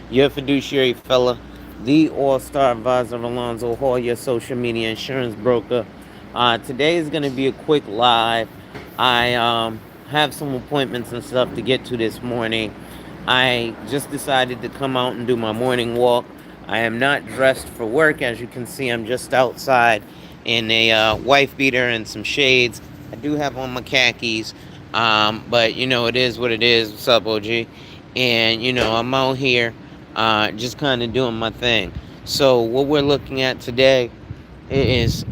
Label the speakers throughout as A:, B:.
A: Your fiduciary fella, the all-star advisor Alonzo Hall, your social media insurance broker. Today is going to be a quick live. I have some appointments and stuff to get to this morning. I just decided to come out and do my morning walk. I am not dressed for work. As you can see, I'm just outside in a wife beater and some shades. I do have on my khakis, but it is what it is. What's up, OG? And I'm out here just kind of doing my thing. So what we're looking at today is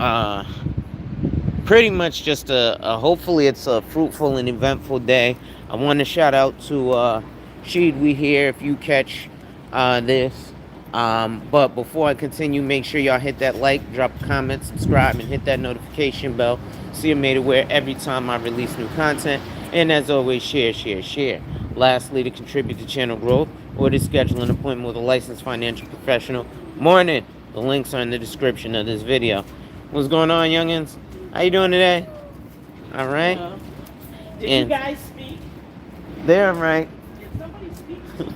A: pretty much just a hopefully it's a fruitful and eventful day. I want to shout out to Sheed We Here if you catch this. But before I continue, make sure y'all hit that like, drop a comment, subscribe, and hit that notification bell so you're made aware every time I release new content. And as always, share. Lastly, to contribute to channel growth or to schedule an appointment with a licensed financial professional. Morning. The links are in the description of this video. What's going on, youngins? How you doing today? All right.
B: Did
A: And
B: you guys speak?
A: they're all right.
B: Did somebody speak to you?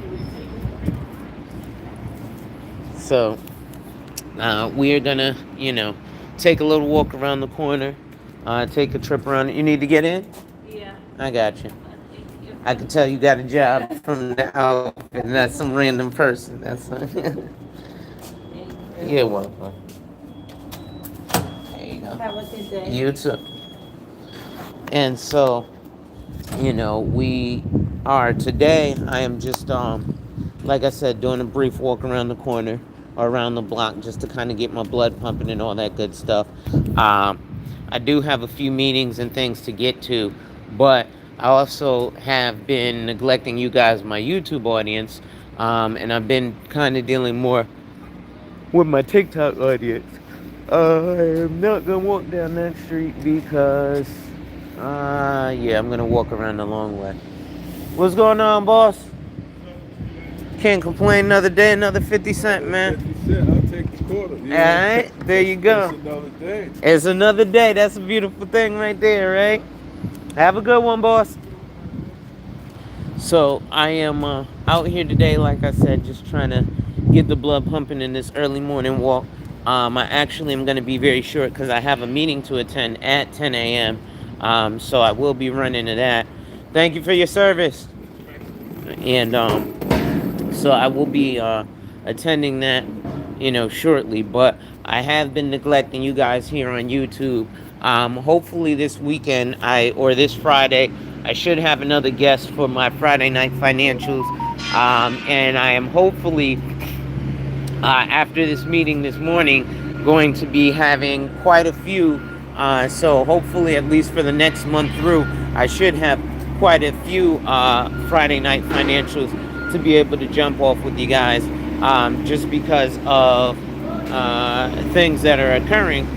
A: So we're gonna, take a little walk around the corner. Take a trip around. You need to get in?
B: Yeah.
A: I got you. I can tell you got a job from the out, and that's some random person. That's you're welcome. There you go.
B: Have a good day.
A: You too. And so, we are today. I am just like I said, doing a brief walk around the corner or around the block just to kind of get my blood pumping and all that good stuff. I do have a few meetings and things to get to, but I also have been neglecting you guys, my YouTube audience, and I've been kind of dealing more with my TikTok audience. I am not gonna walk down that street because, I'm gonna walk around the long way. What's going on, boss? Can't complain. Another day, another 50 cent, man.
C: 50 cent, I'll take the quarter. Yeah.
A: All right, there you go.
C: It's another day.
A: It's another day. That's a beautiful thing right there, right? Have a good one, boss. So I am out here today, like I said, just trying to get the blood pumping in this early morning walk. I actually am going to be very short because I have a meeting to attend at 10 a.m. So I will be running to that. Thank you for your service. And so I will be attending that, shortly. But I have been neglecting you guys here on YouTube. Hopefully this weekend, or this Friday, I should have another guest for my Friday night financials. And I am hopefully, after this meeting this morning, going to be having quite a few. So hopefully, at least for the next month through, I should have quite a few Friday night financials to be able to jump off with you guys, just because of things that are occurring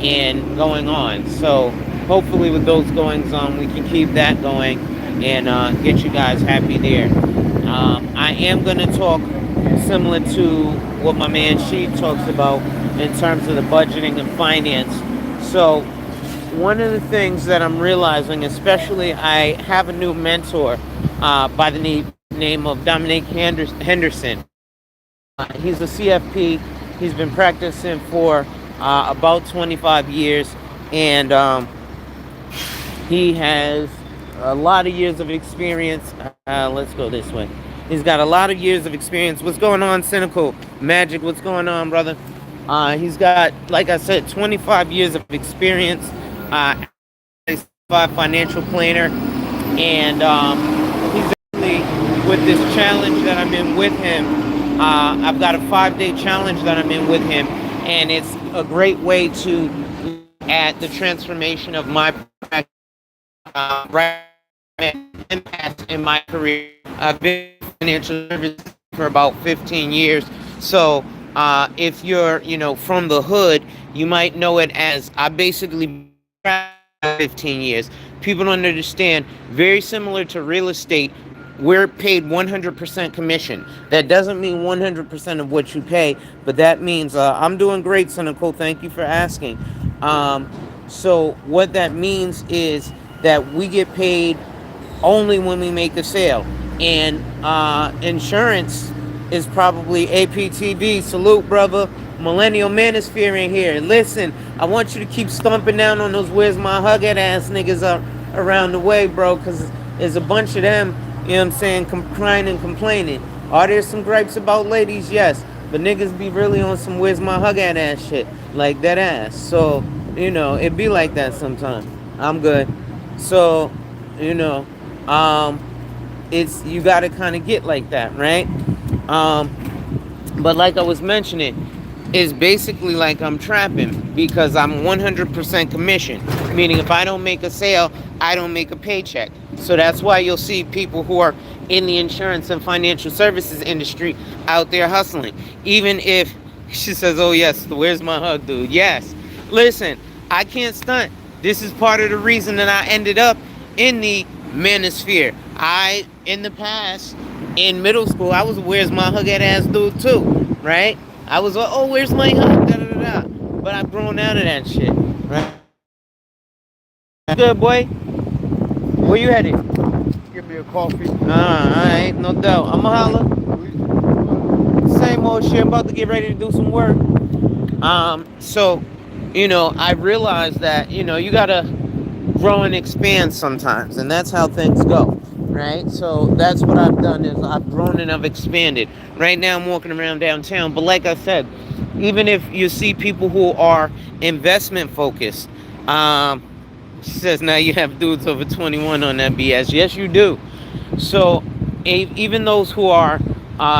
A: and going on. So hopefully with those goings on, we can keep that going and get you guys happy there. I am going to talk similar to what my man Sheed talks about in terms of the budgeting and finance. So one of the things that I'm realizing, especially I have a new mentor by the name of Dominic Henderson. He's a CFP. He's been practicing for about 25 years, and he has a lot of years of experience. Let's go this way. He's got a lot of years of experience. What's going on, Cynical Magic? What's going on, brother? He's got, like I said, 25 years of experience. He's a financial planner, and he's actually with this challenge that I'm in with him. I've got a 5-day challenge that I'm in with him, and it's a great way to look at the transformation of my impact in my career. I've been in financial services for about 15 years. So if you're, from the hood, you might know it as I basically 15 years. People don't understand. Very similar to real estate, we're paid 100% commission. That doesn't mean 100% of what you pay, but that means I'm doing great, Cynical. Thank you for asking. So what that means is that we get paid only when we make a sale. And insurance is probably APTV. Salute, brother. Millennial Manosphere in here. Listen, I want you to keep stomping down on those where's my hug at ass niggas around the way, bro, because there's a bunch of them, you know what I'm saying, crying and complaining. Are there some gripes about ladies? Yes. But niggas be really on some where's my hug at ass shit. Like that ass. So, it be like that sometimes. I'm good. So, you know, um, it's you got to kind of get like that, right? Um, but like I was mentioning, it's basically like I'm trapping because I'm 100% commission. Meaning, if I don't make a sale, I don't make a paycheck. So that's why you'll see people who are in the insurance and financial services industry out there hustling. Even if she says, "Oh yes, where's my hug, dude?" Yes, listen, I can't stunt. This is part of the reason that I ended up in the manosphere. In the past, in middle school, I was a where's my hug at ass dude too, right? I was like, oh, where's my hug? Da, da, da, da. But I've grown out of that shit, right? Good boy. Where you headed?
C: Give me a coffee.
A: Alright, no doubt. I'ma holla. Same old shit. I'm about to get ready to do some work. So, I realized that, you gotta grow and expand sometimes, and that's how things go, right? So that's what I've done is I've grown and I've expanded. Right now I'm walking around downtown, but like I said, even if you see people who are investment focused, she says now you have dudes over 21 on that BS. Yes, you do. So even those who are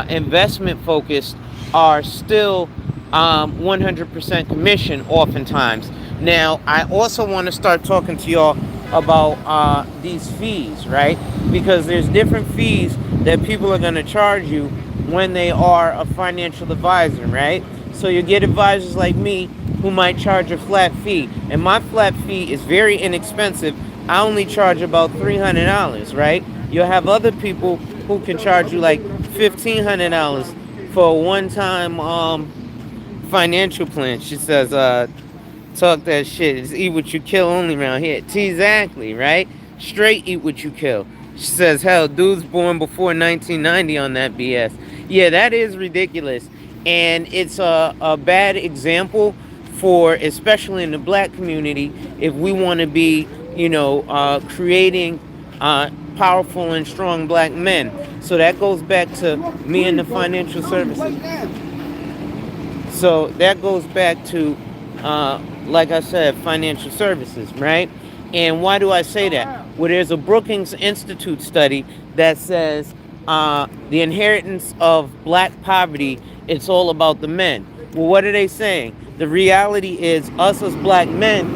A: investment focused are still 100% commission oftentimes. Now, I also want to start talking to y'all about these fees, right? Because there's different fees that people are going to charge you when they are a financial advisor, right? So you get advisors like me who might charge a flat fee. And my flat fee is very inexpensive. I only charge about $300, right? You'll have other people who can charge you like $1,500 for a one-time financial plan. She says, talk that shit. It's eat what you kill only around here. Exactly, right? Straight eat what you kill. She says, hell, dudes born before 1990 on that BS. Yeah, that is ridiculous. And it's a bad example for, especially in the black community, if we want to be, creating powerful and strong black men. So that goes back to me in the financial services. So that goes back to, like I said, financial services, right? And why do I say that? Well, there's a Brookings Institute study that says the inheritance of black poverty, it's all about the men. Well, what are they saying? The reality is us as black men,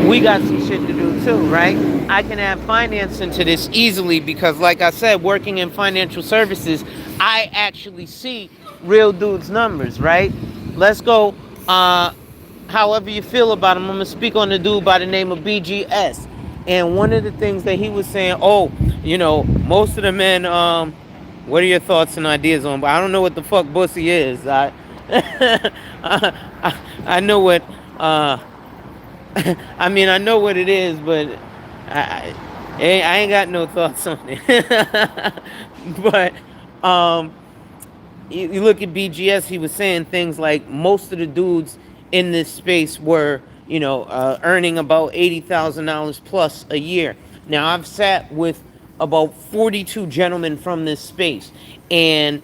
A: we got some shit to do too, right? I can add finance into this easily because, like I said, working in financial services, I actually see real dudes' numbers, right? Let's go. However you feel about him, I'm gonna speak on the dude by the name of BGS. And one of the things that he was saying, most of the men, what are your thoughts and ideas on? But I don't know what the fuck bussy is. I know what. I mean, I know what it is, but I, I ain't got no thoughts on it. But um, you look at BGS, he was saying things like most of the dudes in this space were, earning about $80,000 plus a year. Now, I've sat with about 42 gentlemen from this space, and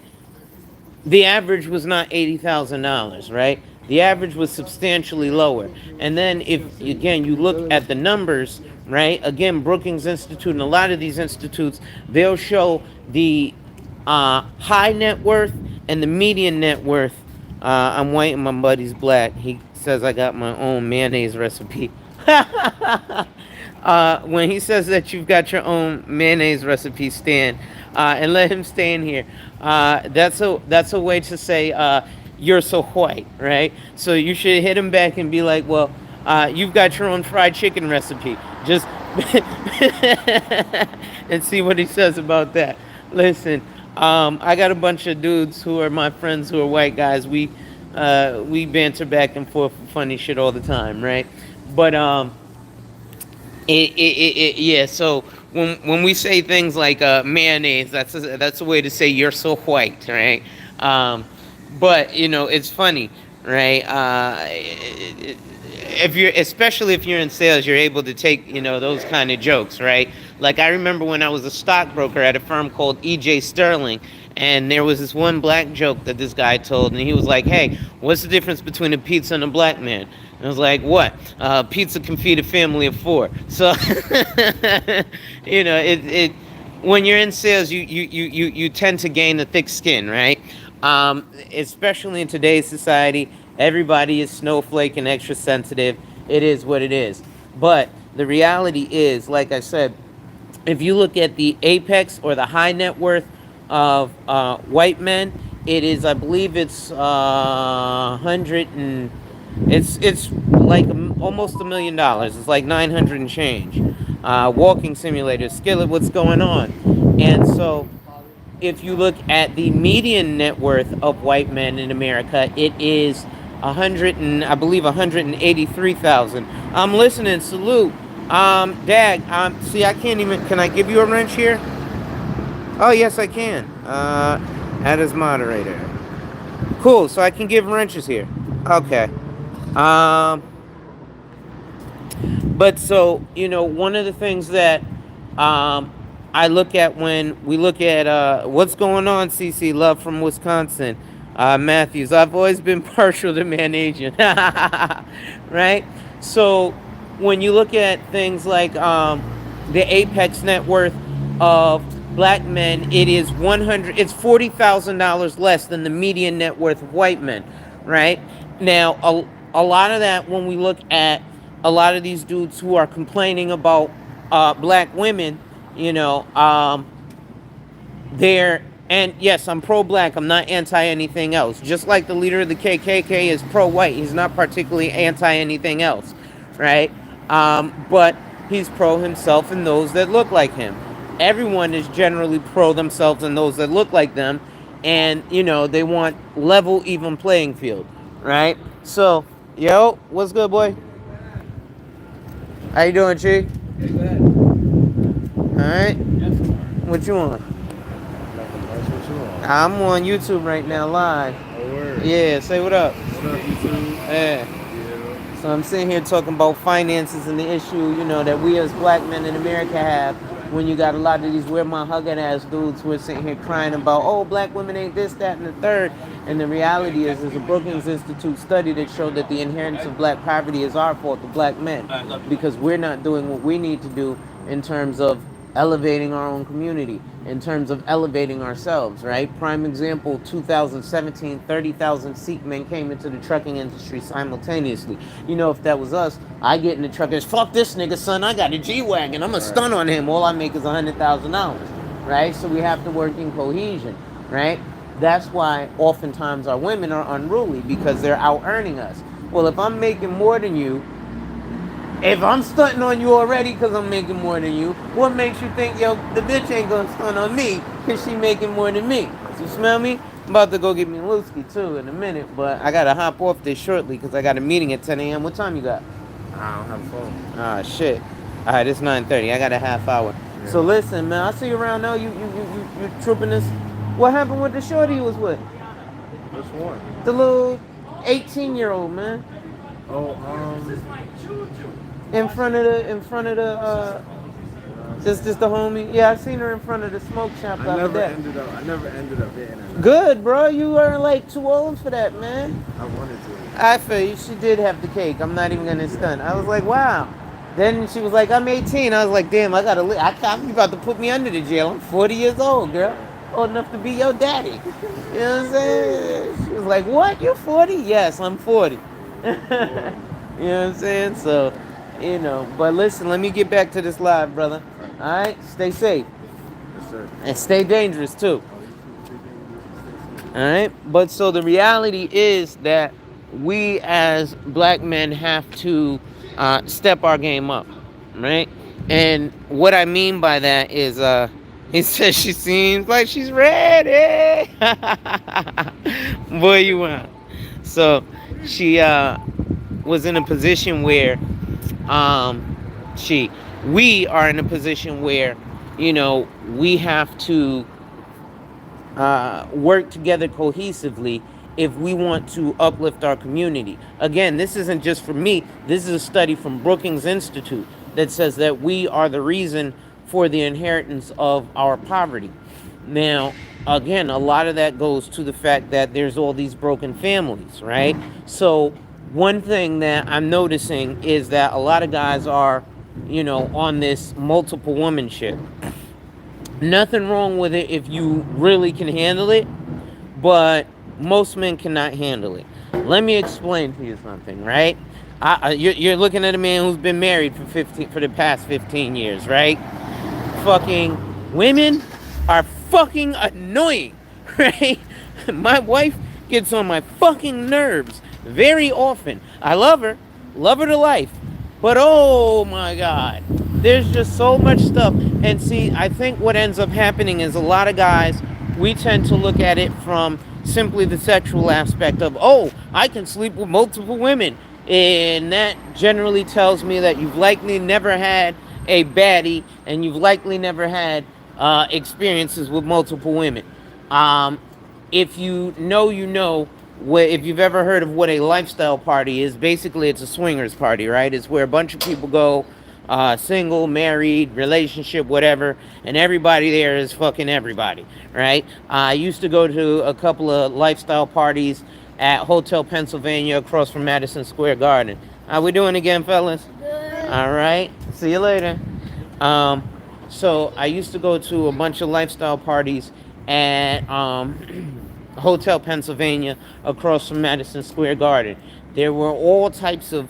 A: the average was not $80,000, right? The average was substantially lower. And then if again you look at the numbers, right? Again, Brookings Institute and a lot of these institutes, they'll show the high net worth and the median net worth. I'm white and my buddy's black. He says I got my own mayonnaise recipe. When he says that you've got your own mayonnaise recipe, Stan, and let him stay in here. That's a way to say you're so white, right? So you should hit him back and be like, well, you've got your own fried chicken recipe. Just and see what he says about that. Listen, I got a bunch of dudes who are my friends who are white guys. We banter back and forth for funny shit all the time, right? But yeah. So when we say things like mayonnaise, that's a way to say you're so white, right? Um, but it's funny, right? If you're especially if you're in sales, you're able to take those kind of jokes, right? Like I remember when I was a stockbroker at a firm called EJ Sterling, and there was this one black joke that this guy told, and he was like, "Hey, what's the difference between a pizza and a black man?" And I was like, "What? Pizza can feed a family of four." So, it when you're in sales, you tend to gain a thick skin, right? Especially in today's society, everybody is snowflake and extra sensitive. It is what it is. But the reality is, like I said, if you look at the apex or the high net worth of white men, it is, I believe, it's 100 and it's like almost $1 million. It's like 900 and change. Walking simulator, Skillet, what's going on? And so if you look at the median net worth of white men in America, it is 100 and I believe 183,000. I'm listening. Salute. Dag. See, I can't even. Can I give you a wrench here? Oh, yes, I can. Add as moderator. Cool. So I can give wrenches here. Okay. Um, but so, one of the things that I look at when we look at what's going on, CC Love from Wisconsin, Matthews. I've always been partial to Man Asian, right? So when you look at things like the apex net worth of black men, it is 100. It's $40,000 less than the median net worth of white men, right? Now, a lot of that, when we look at a lot of these dudes who are complaining about black women, you know, they're, and yes, I'm pro-black. I'm not anti anything else. Just like the leader of the KKK is pro-white. He's not particularly anti anything else, right? But he's pro himself and those that look like him. Everyone is generally pro themselves and those that look like them, and they want level, even playing field, right? So, yo, what's good, boy? How you doing, Chi? All right. What you want? I'm on YouTube right now, live.
C: Oh, word.
A: Yeah, say what up.
C: What up, YouTube?
A: Yeah.
C: Yeah.
A: So I'm sitting here talking about finances and the issue, that we as black men in America have when you got a lot of these weird my hugging ass dudes who are sitting here crying about, oh, black women ain't this, that, and the third. And the reality is, there's a Brookings Institute study that showed that the inheritance of black poverty is our fault, the black men, because we're not doing what we need to do in terms of elevating our own community, in terms of elevating ourselves, right? Prime example, 2017, 30,000 Sikh men came into the trucking industry simultaneously. If that was us, I get in the truck and fuck this nigga, son, I got a G-Wagon, I'm a stun on him, all I make is $100,000, right? So we have to work in cohesion, right? That's why oftentimes our women are unruly, because they're out earning us. Well, if I'm making more than you, if I'm stunting on you already because I'm making more than you, what makes you think, yo, the bitch ain't gonna stunt on me because she making more than me? You smell me? I'm about to go get me Lewski too in a minute, but I gotta hop off this shortly because I got a meeting at 10 a.m. What time you got?
C: I don't have a phone.
A: Ah, shit. All right, it's 9:30. I got a half hour.
C: Yeah.
A: So listen, man, I see you around now. You trooping this. What happened with the shorty you was with?
C: Which one?
A: The little 18-year-old, man.
C: Oh,
A: In front of the just the homie. Yeah, I seen her in front of the smoke shop the
C: I
A: other
C: never
A: day.
C: ended up hitting her.
A: Good, bro. You weren't like too old for that, man.
C: I wanted to.
A: I feel you. She did have the cake. I'm not even gonna stunt. I was like, wow. Then she was like, I'm 18. I was like, damn, I gotta live. I'm about to put me under the jail. I'm 40 years old, girl. Old enough to be your daddy. You know what I'm saying? She was like, what? You're 40? Yes, I'm 40. You know what I'm saying? So, but listen, let me get back to this live, brother. All right? Stay safe.
C: Yes, sir.
A: And stay dangerous, too. All right? But so the reality is that we as black men have to step our game up, right? And what I mean by that is, he says she seems like she's ready. Boy, you are. So she was in a position where she we are in a position where, we have to work together cohesively if we want to uplift our community. Again, this isn't just for me. This is a study from Brookings Institute that says that we are the reason for the inheritance of our poverty. Now, again, a lot of that goes to the fact that there's all these broken families, right? So, one thing that I'm noticing is that a lot of guys are, on this multiple woman shit. Nothing wrong with it if you really can handle it, but most men cannot handle it. Let me explain to you something, right? You're looking at a man who's been married for the past 15 years, right? Fucking women are fucking annoying, right? My wife gets on my fucking nerves very often. I love her to life, but oh my god, there's just so much stuff. And see, I think what ends up happening is a lot of guys, we tend to look at it from simply the sexual aspect of, oh, I can sleep with multiple women. And that generally tells me that you've likely never had a baddie and you've likely never had experiences with multiple women. Um, if if you've ever heard of what a lifestyle party is, basically it's a swingers party, right? It's where a bunch of people go, single, married, relationship, whatever, and everybody there is fucking everybody, right? I used to go to a couple of lifestyle parties at Hotel Pennsylvania across from Madison Square Garden. How we doing again, fellas? Good. All right. See you later. Um, so I used to go to a bunch of lifestyle parties at Hotel Pennsylvania across from Madison Square Garden. There were all types of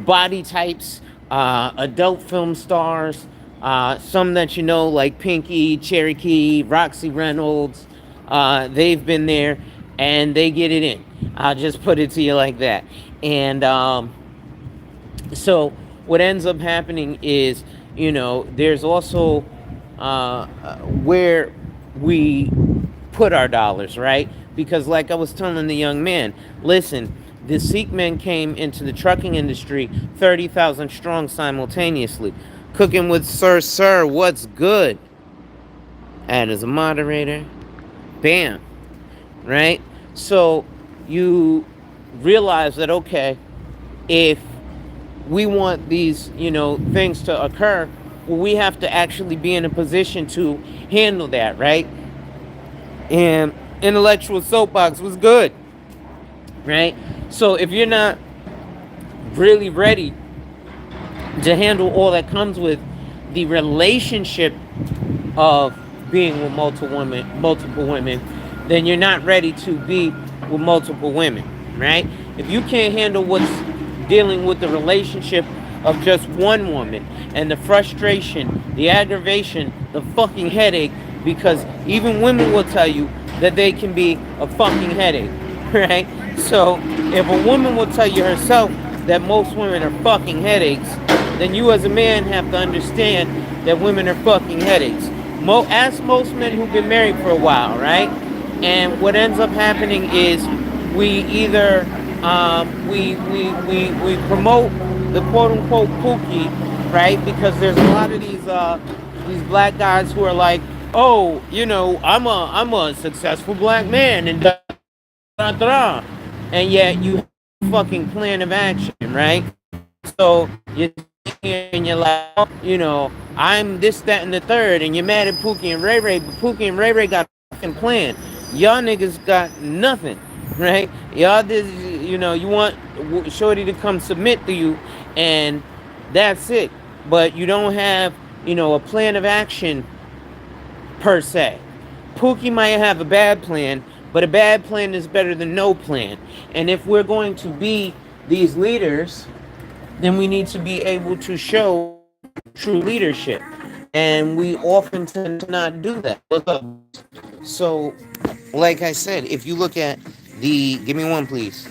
A: body types, adult film stars, some that like Pinky, Cherokee, Roxy Reynolds. They've been there and they get it in. I'll just put it to you like that. And so what ends up happening is, there's also where we put our dollars, right? Because, like I was telling the young man, listen, the Sikh men came into the trucking industry 30,000 strong simultaneously. Cooking with Sir, what's good? And as a moderator, bam, right? So you realize that, okay, if we want these, things to occur, well, we have to actually be in a position to handle that, right? And intellectual soapbox was good, right? So if you're not really ready to handle all that comes with the relationship of being with multiple women, then you're not ready to be with multiple women, right? If you can't handle what's dealing with the relationship of just one woman and the frustration, the aggravation, the fucking headache, because even women will tell you that they can be a fucking headache, right? So if a woman will tell you herself that most women are fucking headaches, then you as a man have to understand that women are fucking headaches. Ask most men who've been married for a while, right? And what ends up happening is we either we promote the quote unquote pookie, right? Because there's a lot of these black guys who are like, oh, I'm a successful black man and da da da, and yet you have a fucking plan of action, right? So you're and you're like, oh, I'm this, that, and the third, and you're mad at Pookie and Ray Ray, but Pookie and Ray Ray got a fucking plan. Y'all niggas got nothing, right? Y'all did, you want Shorty to come submit to you, and that's it. But you don't have, a plan of action per se. Pookie might have a bad plan, but a bad plan is better than no plan. And if we're going to be these leaders, then we need to be able to show true leadership. And we often tend to not do that. Look up. So, like I said, if you look at give me one please.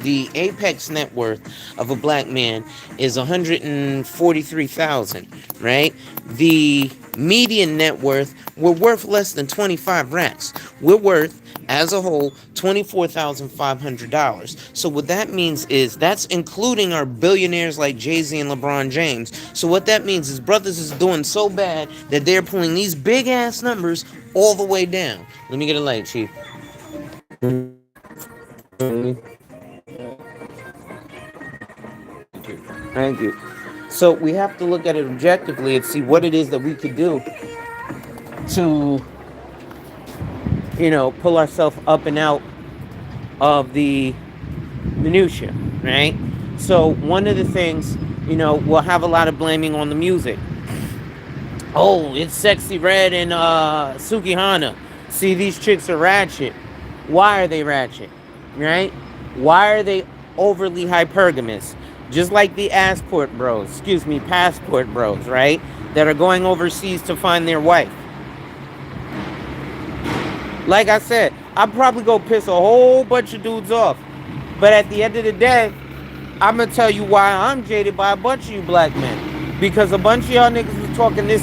A: The apex net worth of a black man is 143,000, right? The median net worth, we're worth less than 25 racks. We're worth, as a whole, $24,500. So what that means is that's including our billionaires like Jay-Z and LeBron James. So what that means is brothers is doing so bad that they're pulling these big ass numbers all the way down. Let me get a light, Chief. Thank you. So we have to look at it objectively and see what it is that we could do to, pull ourselves up and out of the minutia, right? So one of the things, we'll have a lot of blaming on the music. Oh, it's Sexy Red and Sukihana. See, these chicks are ratchet. Why are they ratchet, right? Why are they overly hypergamous? Just like the passport bros, right? That are going overseas to find their wife. Like I said, I'd probably go piss a whole bunch of dudes off. But at the end of the day, I'm going to tell you why I'm jaded by a bunch of you black men. Because a bunch of y'all niggas was talking this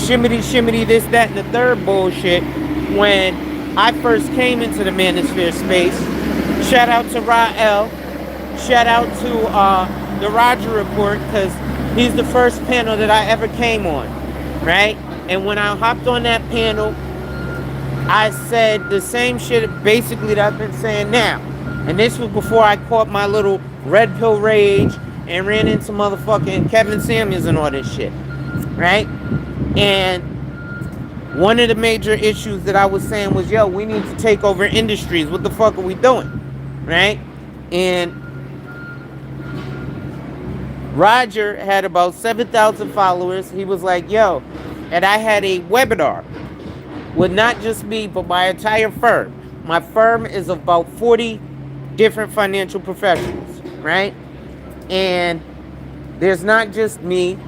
A: shimmity, this, that, and the third bullshit when I first came into the manosphere space. Shout out to Rael. Shout out to the Roger Report, because he's the first panel that I ever came on, right? And when I hopped on that panel, I said the same shit basically that I've been saying now. And this was before I caught my little red pill rage and ran into motherfucking Kevin Samuels and all this shit, right? And one of the major issues that I was saying was, yo, we need to take over industries. What the fuck are we doing, right? And Roger had about 7,000 followers. He was like, yo, and I had a webinar with not just me, but my entire firm. My firm is about 40 different financial professionals, right? And there's not just me,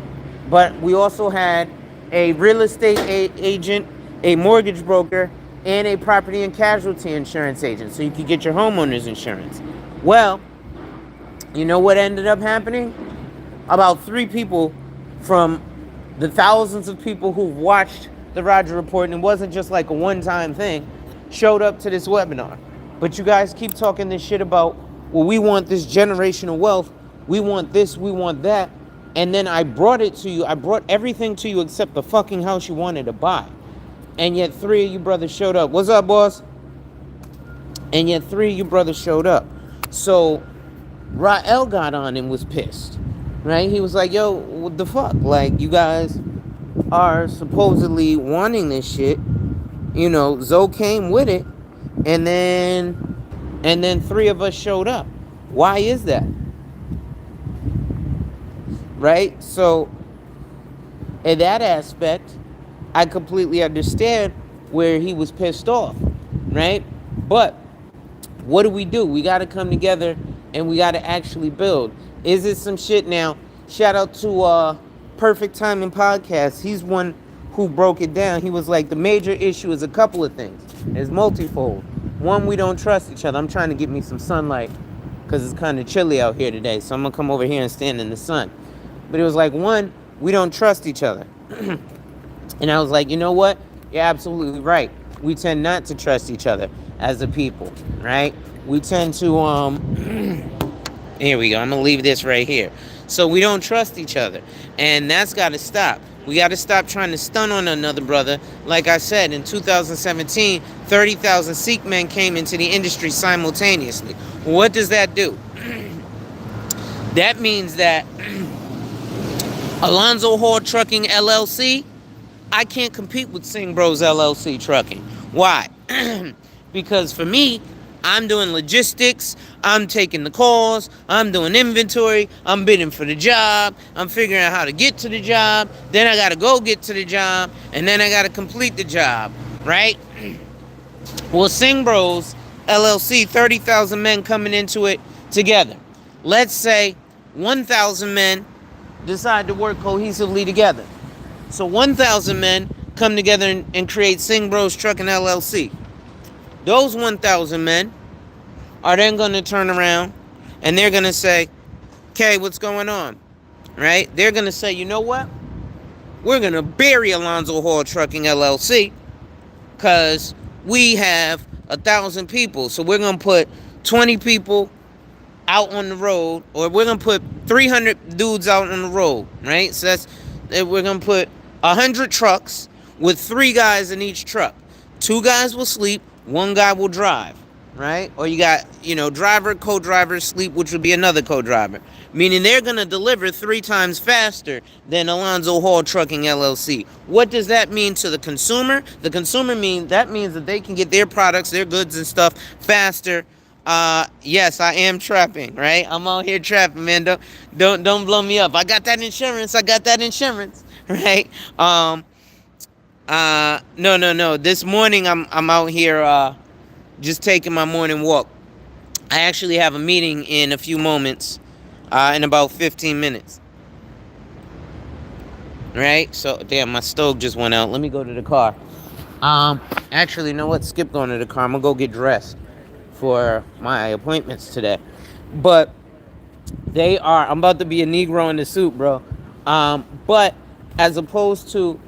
A: but we also had a real estate agent, a mortgage broker, and a property and casualty insurance agent, so you could get your homeowner's insurance. Well, you know what ended up happening? About 3 people from the thousands of people who watched the Roger Report, and it wasn't just like a one-time thing, showed up to this webinar. But you guys keep talking this shit about, well, we want this generational wealth, we want this, we want that, and then I brought it to you, I brought everything to you except the fucking house you wanted to buy. And yet 3 of you brothers showed up. What's up, boss? And yet 3 of you brothers showed up. So Rael got on and was pissed, right? He was like, yo, what the fuck? Like, you guys are supposedly wanting this shit. Zoe came with it, and then 3 of us showed up. Why is that? Right? So in that aspect, I completely understand where he was pissed off, right? But what do? We got to come together and we got to actually build. Is it some shit now? Shout out to Perfect Timing Podcast. He's one who broke it down. He was like, the major issue is a couple of things. It's multifold. One, we don't trust each other. I'm trying to get me some sunlight because it's kind of chilly out here today. So I'm going to come over here and stand in the sun. But it was like, one, we don't trust each other. And I was like, you know what? You're absolutely right. We tend not to trust each other as a people, right? We tend to, here we go. I'm going to leave this right here. So we don't trust each other. And that's got to stop. We got to stop trying to stun on another brother. Like I said, in 2017, 30,000 Sikh men came into the industry simultaneously. What does that do? That means that Alonzo Hall Trucking LLC, I can't compete with Singh Bros LLC Trucking. Why? Because for me, I'm doing logistics, I'm taking the calls, I'm doing inventory, I'm bidding for the job, I'm figuring out how to get to the job, then I gotta go get to the job, and then I gotta complete the job, right? Well, Singh Bros LLC, 30,000 men coming into it together. Let's say 1,000 men decide to work cohesively together. So 1,000 men come together and create Singh Bros Trucking LLC. Those 1,000 men are then going to turn around and they're going to say, okay, what's going on? Right? They're going to say, you know what? we're going to bury Alonzo Hall Trucking LLC because we have 1,000 people. So we're going to put 20 people out on the road, or we're gonna put 300 dudes out on the road, right? So we're gonna put 100 trucks with 3 guys in each truck. 2 guys will sleep, 1 guy will drive, right? Or you got, driver, co-driver, sleep, which would be another co-driver, meaning they're gonna deliver 3 times faster than Alonzo Hall Trucking LLC. What does that mean to the consumer? The consumer means that they can get their products, their goods and stuff faster. Yes, I am trapping, right? I'm out here trapping, man. Don't blow me up. I got that insurance. Right? No. This morning I'm out here just taking my morning walk. I actually have a meeting in a few moments, in about 15 minutes. Right? So, damn, my stove just went out. Let me go to the car. Actually, you know what? Skip going to the car. I'm gonna go get dressed for my appointments today. But I'm about to be a Negro in the suit, bro. But as opposed to,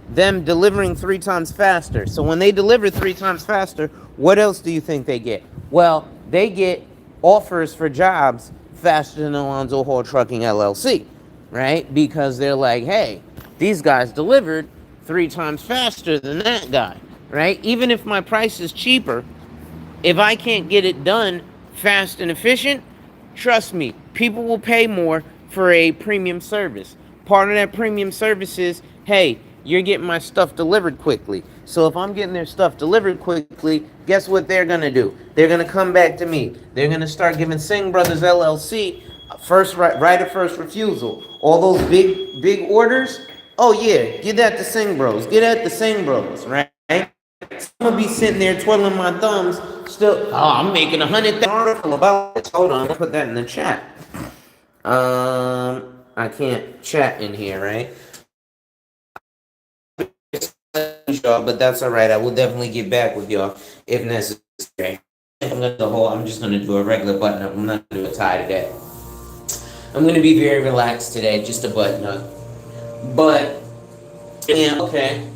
A: them delivering 3 times faster. So when they deliver 3 times faster, what else do you think they get? Well, they get offers for jobs faster than Alonzo Hall Trucking LLC, right? Because they're like, hey, these guys delivered 3 times faster than that guy, right? Even if my price is cheaper, if I can't get it done fast and efficient, trust me, people will pay more for a premium service. Part of that premium service is, hey, you're getting my stuff delivered quickly. So if I'm getting their stuff delivered quickly, guess what they're going to do? They're going to come back to me. They're going to start giving Singh Brothers LLC right of first refusal. All those big orders, oh yeah, get that to Singh Bros. Get at the Singh Bros, right? I'm gonna be sitting there twiddling my thumbs, still. Oh, I'm making 100,000 article about this. Hold on, I'll put that in the chat. I can't chat in here, right? But that's all right. I will definitely get back with y'all if necessary. I'm just gonna do a regular button up. I'm not gonna do a tie today. I'm gonna be very relaxed today, just a button up. But yeah, okay.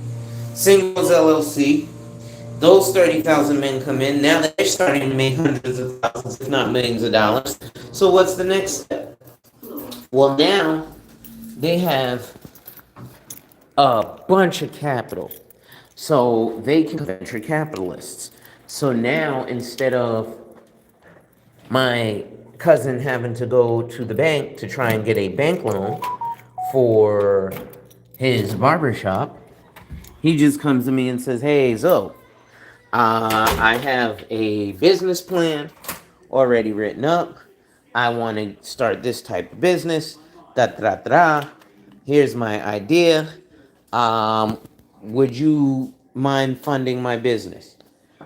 A: Singles LLC. Those 30,000 men come in. Now they're starting to make hundreds of thousands, if not millions of dollars. So what's the next step? Well, now they have a bunch of capital. So they can venture capitalists. So now instead of my cousin having to go to the bank to try and get a bank loan for his barbershop, he just comes to me and says, hey, Zoe, I have a business plan already written up. I want to start this type of business. Da da da da. Here's my idea. Would you mind funding my business?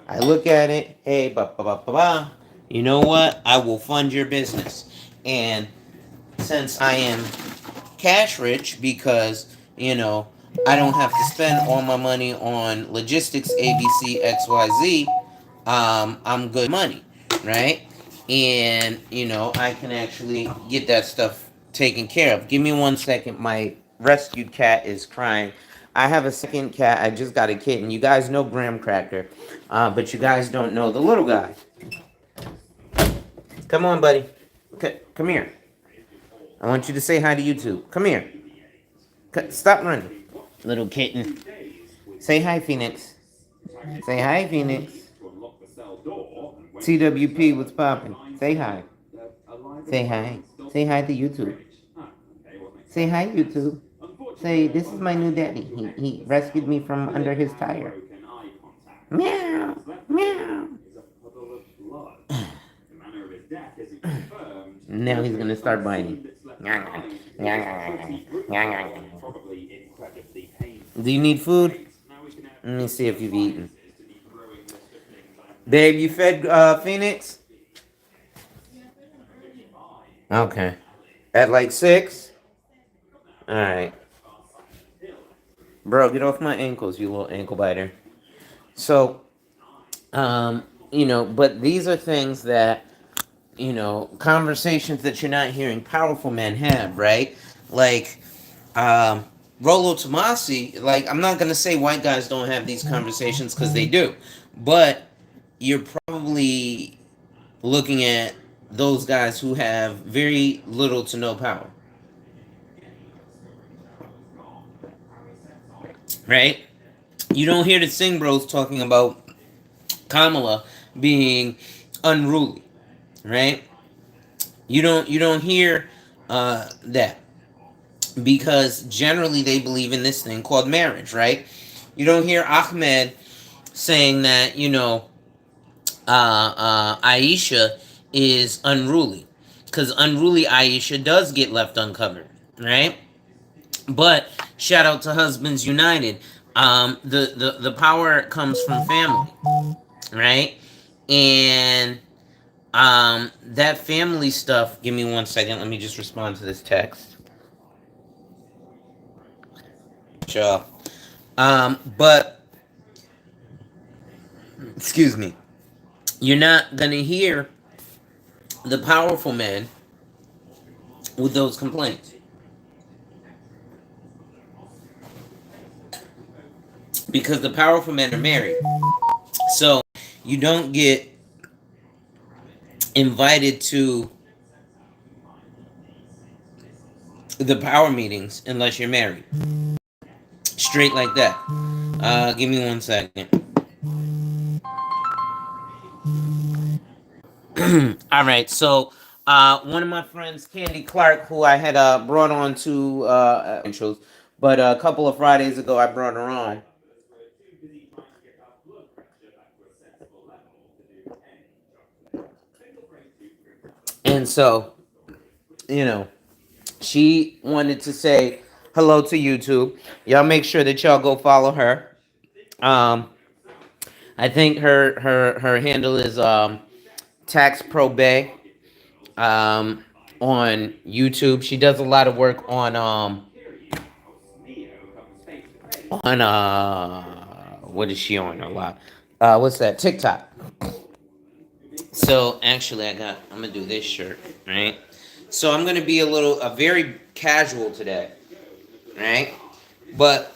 A: I look at it. Hey, ba ba ba ba ba. You know what? I will fund your business. And since I am cash rich because, I don't have to spend all my money on logistics, ABC, XYZ, I'm good money, right? And, I can actually get that stuff taken care of. Give me 1 second. My rescued cat is crying. I have a second cat. I just got a kitten. You guys know Graham Cracker, but you guys don't know the little guy. Come on, buddy. Come here. I want you to say hi to YouTube. Come here. Stop running. Little kitten. Say hi, Phoenix. Say hi, Phoenix. TWP, what's poppin'? Say hi. Say hi. Say hi to YouTube. Say hi, YouTube. Say, this is my new daddy. He rescued me from under his tire. Meow. Meow. Now he's gonna start biting. Do you need food? Let me see if you've eaten. Babe, you fed Phoenix? Okay. At like 6? Alright. Bro, get off my ankles, you little ankle biter. So, but these are things that, conversations that you're not hearing powerful men have, right? Like, Rolo Tomasi, like, I'm not gonna say white guys don't have these conversations because they do, but you're probably looking at those guys who have very little to no power, right? You don't hear the Singh Bros talking about Kamala being unruly, right? You don't hear that because generally they believe in this thing called marriage, right? You don't hear Ahmed saying that Aisha is unruly because unruly Aisha does get left uncovered, right? But shout out to Husbands United. The power comes from family, right? And that family stuff. Give me 1 second. Let me just respond to this text. Sure. But excuse me. You're not gonna hear the powerful men with those complaints because the powerful men are married. So you don't get invited to the power meetings unless you're married. Straight like that. Give me 1 second. All right, so one of my friends, Candy Clark, who I had brought on to intros, but a couple of Fridays ago I brought her on, and so you know she wanted to say hello to YouTube. Y'all make sure that y'all go follow her. Um, I think her handle is Tax Pro Bay on YouTube. She does a lot of work on what is she on a lot? What's that? TikTok. So actually, I'm gonna do this shirt, right? So I'm gonna be a very casual today, right? But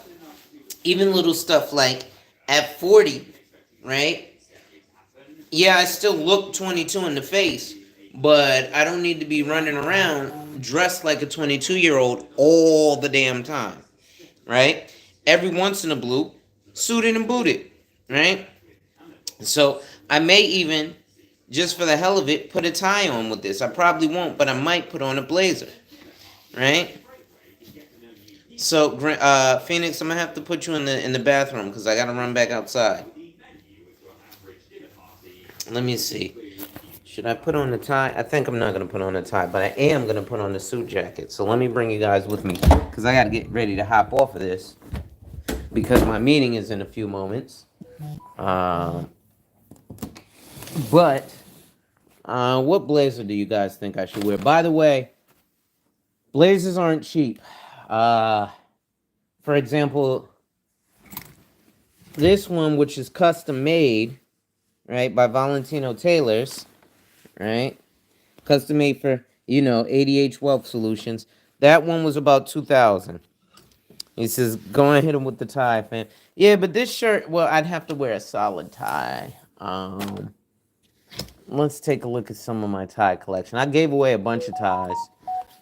A: even little stuff like at 40, right? Yeah, I still look 22 in the face, but I don't need to be running around dressed like a 22-year-old all the damn time, right? Every once in a blue, suited and booted, right? So I may even, just for the hell of it, put a tie on with this. I probably won't, but I might put on a blazer, right? So, Phoenix, I'm gonna have to put you in the bathroom because I gotta run back outside. Let me see. Should I put on the tie? I think I'm not gonna put on a tie, but I am gonna put on the suit jacket. So let me bring you guys with me because I gotta get ready to hop off of this because my meeting is in a few moments. Um, but what blazer do you guys think I should wear? By the way, blazers aren't cheap. Uh, for example, this one, which is custom made, right, by Valentino Tailors, right? Custom made for, ADH Wealth Solutions. That one was about 2000. He says, go and hit him with the tie, fam. Yeah, but this shirt, well, I'd have to wear a solid tie. Let's take a look at some of my tie collection. I gave away a bunch of ties.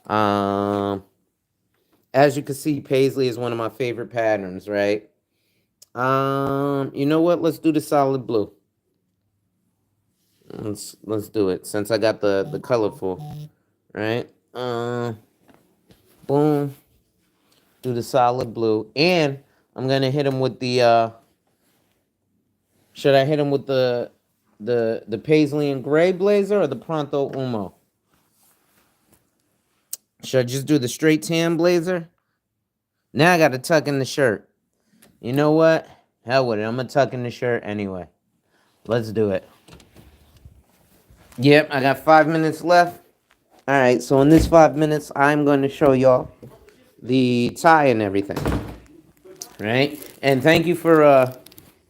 A: Um, as you can see, paisley is one of my favorite patterns, right? You know what? Let's do the solid blue. Let's do it since I got the colorful, right? Boom. Do the solid blue, and I'm gonna hit him with the. Should I hit him with the paisley and gray blazer or the Pronto Umo? Should I just do the straight tan blazer? Now I got to tuck in the shirt. You know what? Hell with it. I'm gonna tuck in the shirt anyway. Let's do it. Yep, I got 5 minutes left. All right, so in this 5 minutes, I'm going to show y'all the tie and everything. Right? And thank you for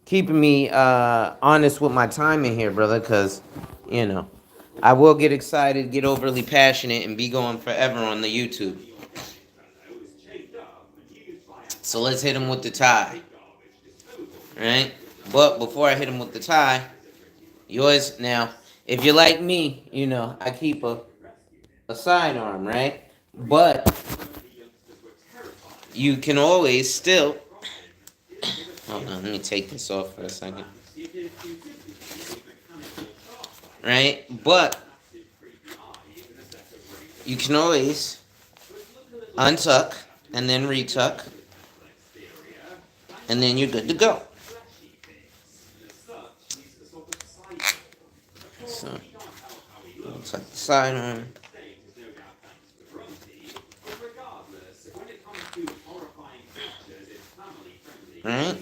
A: keeping me honest with my timing here, brother, because, you know, I will get excited, get overly passionate, and be going forever on the YouTube. So let's hit him with the tie. Right? But before I hit him with the tie, yours now, if you're like me, you know, I keep a sidearm, right? But you can always still. Hold on, let me take this off for a second. Right? But you can always untuck and then retuck, and then you're good to go. So, tuck the sidearm. Right?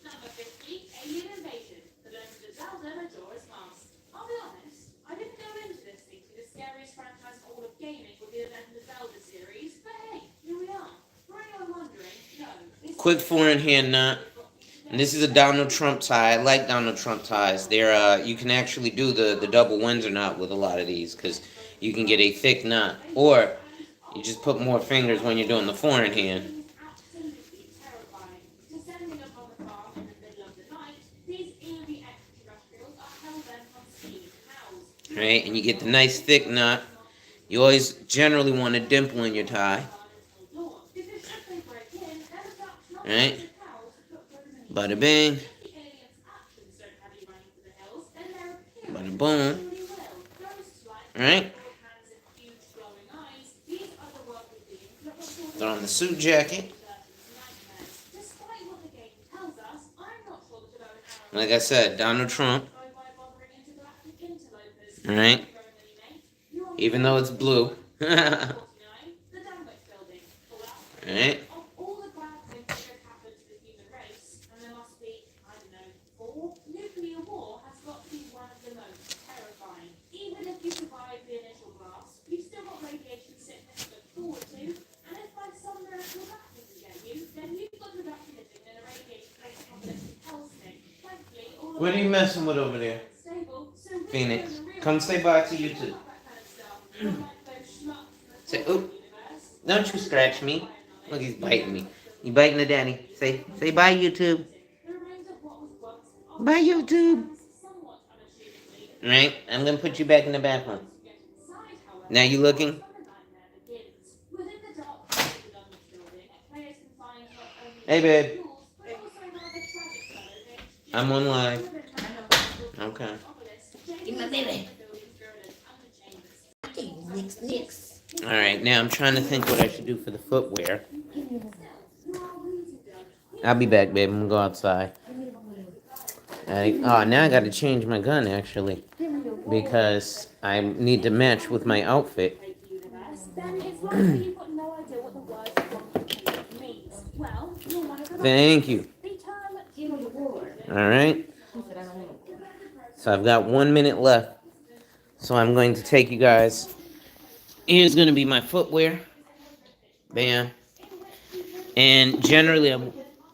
B: Number 50, Alien Invasion. The Legend of Zelda Majora's Mask. I'll be honest, I didn't go into this thinking the scariest franchise in all of gaming would be the Legend of Zelda series, but hey, here we are. For anyone wondering, no.
A: Quick foreign hand knot. And this is a Donald Trump tie. I like Donald Trump ties. They're you can actually do the double Windsor knot with a lot of these because you can get a thick knot, or you just put more fingers when you're doing the foreign hand.
B: Absolutely terrifying. Descending upon the farm in the middle of the night, these eerie extraterrestrials are hell-bent on stealing cows.
A: Right, and you get the nice thick knot. You always generally want a dimple in your tie. Right? Bada bing. Bada boom. Right? Throw on the suit jacket. Like I said, Donald Trump. Right? Even though it's blue. Right? What are you messing with over there? Phoenix. Come say bye to you too. Say, oop. Don't you scratch me. Look, he's biting me. You biting the daddy. Say bye, YouTube. Bye, YouTube. Right? I'm going to put you back in the bathroom. Now you looking? Hey, babe. I'm on live. Okay.
D: Give my baby.
A: Alright, now I'm trying to think what I should do for the footwear. I'll be back, babe. I'm gonna go outside. Now I gotta change my gun, actually. Because I need to match with my outfit. Thank you. Alright. So I've got 1 minute left. So I'm going to take you guys. Here's going to be my footwear. Bam. And generally I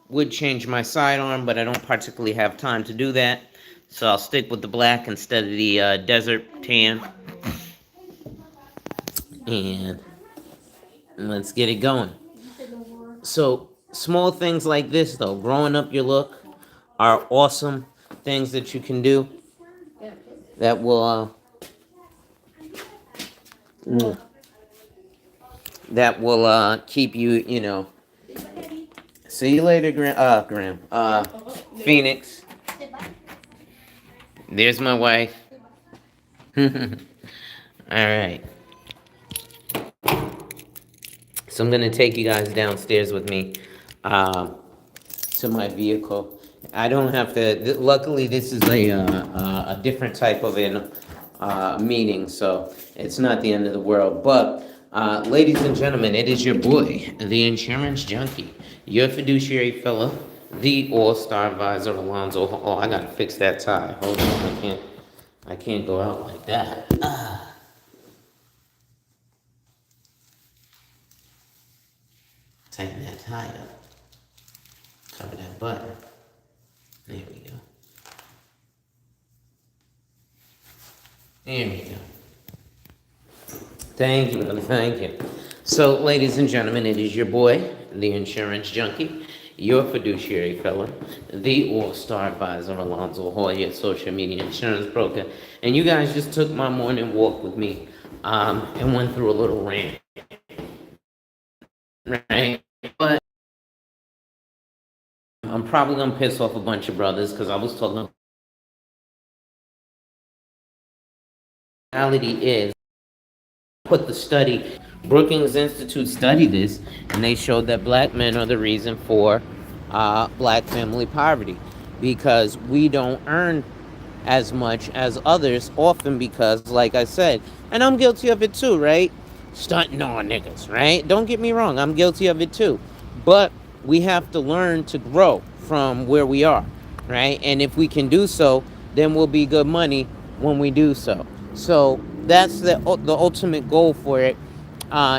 A: would change my sidearm, but I don't particularly have time to do that. So I'll stick with the black instead of the desert tan. And let's get it going. So small things like this, though, growing up your look, are awesome things that you can do that will keep you, you know. See you later, Graham. Phoenix. There's my wife. Alright. So I'm gonna take you guys downstairs with me to my vehicle. I don't have to. Luckily, this is a different type of meeting, so it's not the end of the world. But ladies and gentlemen, it is your boy, the insurance junkie, your fiduciary fella, the all-star advisor, Alonzo. Oh, I gotta fix that tie. Hold on, I can't go out like that. Tighten that tie up. Cover that button. There we go. There we go. Thank you, brother. Thank you. So, ladies and gentlemen, it is your boy, the insurance junkie, your fiduciary fella, the all-star advisor, Alonzo Hoyer, social media insurance broker. And you guys just took my morning walk with me and went through a little rant, right? But I'm probably going to piss off a bunch of brothers because I was talking. Reality is, put the study, Brookings Institute studied this, and they showed that black men are the reason for black family poverty because we don't earn as much as others, often because, like I said, and I'm guilty of it too, right? Stunting on niggas, right? Don't get me wrong, I'm guilty of it too. But we have to learn to grow from where we are, right? And if we can do so, then we'll be good money when we do so. So that's the ultimate goal for it,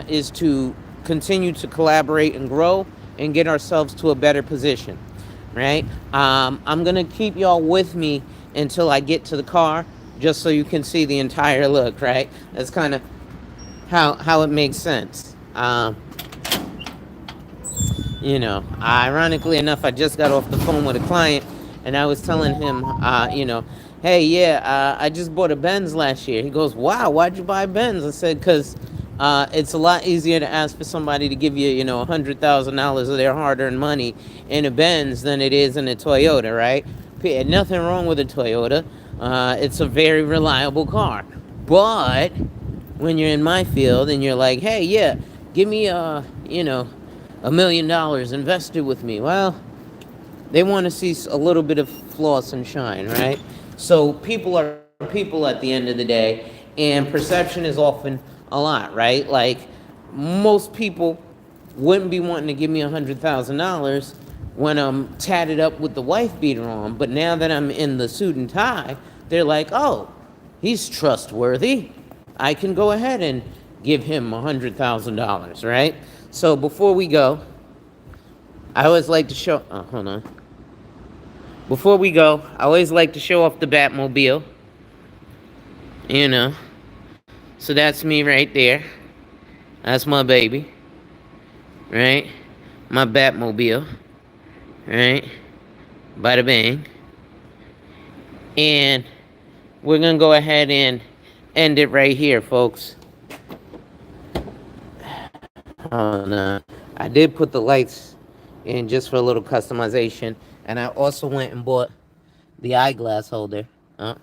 A: is to continue to collaborate and grow and get ourselves to a better position, right? I'm going to keep y'all with me until I get to the car, just so you can see the entire look, right? That's kind of how it makes sense. Ironically enough, I just got off the phone with a client, and I was telling him, hey, yeah, I just bought a Benz last year. He goes, wow, why'd you buy a Benz? I said, because it's a lot easier to ask for somebody to give you, $100,000 of their hard-earned money in a Benz than it is in a Toyota, right? Nothing wrong with a Toyota. It's a very reliable car. But when you're in my field and you're like, hey, yeah, give me $1 million invested with me. Well, they want to see a little bit of floss and shine, right? So people are people at the end of the day, and perception is often a lot, right? Like, most people wouldn't be wanting to give me $100,000 when I'm tatted up with the wife beater on, but now that I'm in the suit and tie, they're like, oh, he's trustworthy. I can go ahead and give him $100,000, right? So before we go, I always like to show. Oh, hold on. Before we go, I always like to show off the Batmobile. So that's me right there. That's my baby, right? My Batmobile, right? Bada bang. And we're gonna go ahead and end it right here, folks. Oh no, I did put the lights in just for a little customization, and I also went and bought the eyeglass holder. I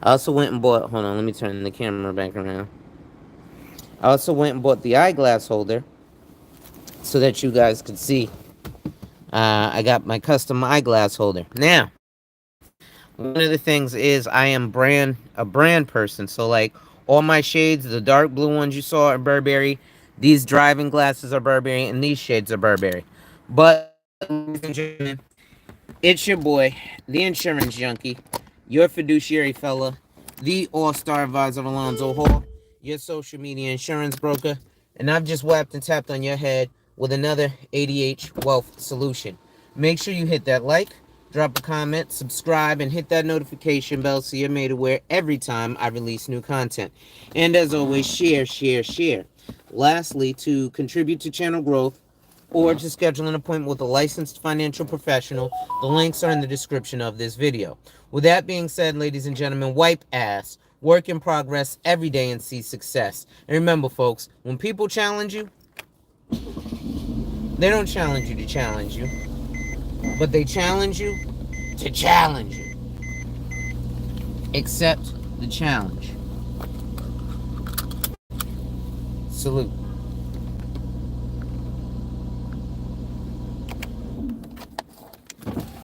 A: also went and bought. Hold on, let me turn the camera back around. I also went and bought the eyeglass holder so that you guys could see. I got my custom eyeglass holder. Now, one of the things is I am a brand person. So like all my shades, the dark blue ones you saw are Burberry. These driving glasses are Burberry, and these shades are Burberry. But it's your boy, the insurance junkie, your fiduciary fella, the all-star advisor Alonzo Hall, your social media insurance broker, and I've just whapped and tapped on your head with another ADH wealth solution. Make sure you hit that like, drop a comment, subscribe, and hit that notification bell so you're made aware every time I release new content. And as always, share, share, share. Lastly, to contribute to channel growth, or to schedule an appointment with a licensed financial professional, the links are in the description of this video. With that being said, ladies and gentlemen, wipe ass, work in progress every day, and see success. And remember, folks, when people challenge you, they don't challenge you to challenge you, but they challenge you to challenge you. Accept the challenge. Salute.